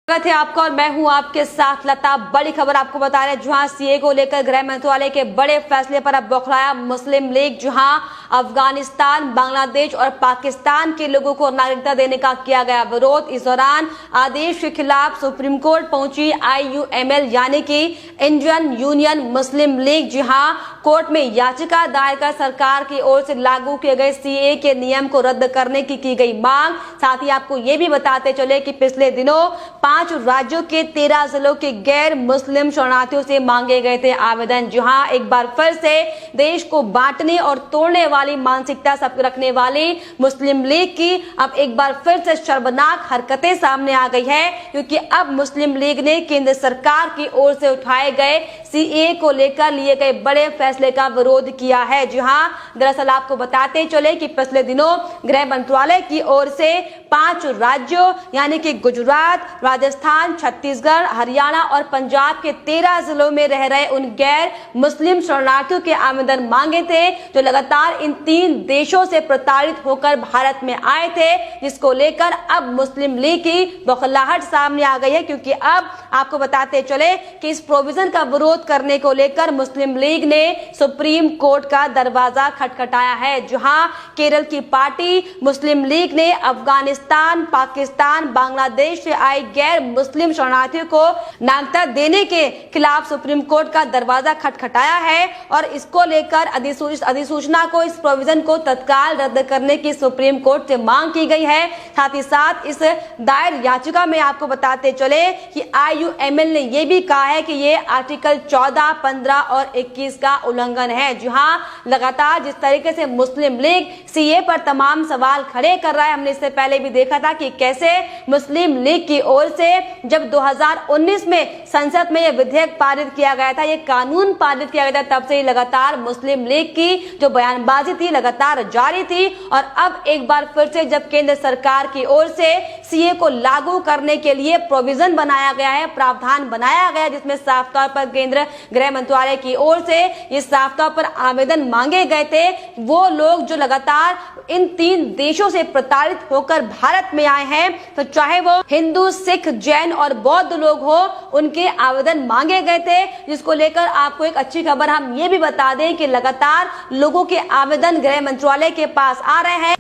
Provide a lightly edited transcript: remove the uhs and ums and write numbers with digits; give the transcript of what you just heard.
स्वागत है आपका और मैं हूं आपके साथ लता। बड़ी खबर आपको बता रहे हैं, जहां सीए को लेकर गृह मंत्रालय के बड़े फैसले पर अब बौखलाया मुस्लिम लीग। जहां अफगानिस्तान, बांग्लादेश और पाकिस्तान के लोगों को नागरिकता देने का किया गया विरोध। इस दौरान आदेश के खिलाफ सुप्रीम कोर्ट पहुंची IUML यानी कि इंडियन यूनियन मुस्लिम लीग। जहां कोर्ट में याचिका दायर कर सरकार की ओर से लागू किए गए सीए के नियम को रद्द करने की गई मांग। साथ ही आपको ये भी बताते चले कि पिछले दिनों 5 राज्यों के 13 जिलों के गैर मुस्लिम शरणार्थियों से मांगे गए थे आवेदन। जहां एक बार फिर से देश को बांटने और तोड़ने वाली मानसिकता सब रखने वाली मुस्लिम लीग की अब एक बार फिर से शर्मनाक हरकतें सामने आ गई है, क्योंकि अब मुस्लिम लीग ने केंद्र सरकार की ओर से उठाए गए सीए को लेकर लिए गए बड़े फैसले का विरोध किया है। जहां दरअसल आपको बताते चले कि पिछले दिनों गृह मंत्रालय की ओर से 5 राज्यों यानी कि गुजरात, राजस्थान, छत्तीसगढ़, हरियाणा और पंजाब के 13 जिलों में रह रहे उन गैर मुस्लिम शरणार्थियों के आवेदन मांगे थे, जो लगातार इन 3 देशों से प्रताड़ित होकर भारत में आए थे, जिसको लेकर अब मुस्लिम लीग की बौखलाहट सामने आ गई है। क्योंकि अब आपको बताते चले कि इस प्रोविजन का विरोध करने को लेकर मुस्लिम लीग ने सुप्रीम कोर्ट का दरवाजा खटखटाया है। जहां केरल की पार्टी मुस्लिम लीग ने अफगानिस्तान, पाकिस्तान, बांग्लादेश से आए गैर मुस्लिम शरणार्थियों को नागरिकता देने के खिलाफ सुप्रीम कोर्ट का दरवाजा खटखटाया है और इसको लेकर अधिसूचना को, इस प्रोविजन को तत्काल रद्द करने की सुप्रीम कोर्ट से मांग की गई है। साथ ही साथ इस दायर याचिका में आपको बताते चले कि IUML ने यह भी कहा है कि ये आर्टिकल 14, 15 और 21 का उल्लंघन है। जहां लगातार जिस तरीके से मुस्लिम लीग सीए पर तमाम सवाल खड़े कर रहा है, हमने इससे पहले भी देखा था कि कैसे मुस्लिम लीग की ओर से जब 2019 में संसद में यह विधेयक पारित किया गया था, यह कानून पारित किया गया था, तब से ही लगातार मुस्लिम लीग की जो बयानबाजी थी लगातार जारी थी। और अब एक बार फिर से जब केंद्र सरकार की ओर से सीए को लागू करने के लिए प्रोविजन बनाया गया है, प्रावधान बनाया गया, जिसमें साफ तौर पर केंद्र गृह मंत्रालय की ओर से ये साफ तौर पर आवेदन मांगे गए थे, वो लोग जो लगातार इन 3 देशों से प्रताड़ित होकर भारत में आए हैं, तो चाहे वो हिंदू, सिख, जैन और बौद्ध लोग हो, उनके आवेदन मांगे गए थे। जिसको लेकर आपको एक अच्छी खबर हम ये भी बता दें कि लगातार लोगों के आवेदन गृह मंत्रालय के पास आ रहे हैं।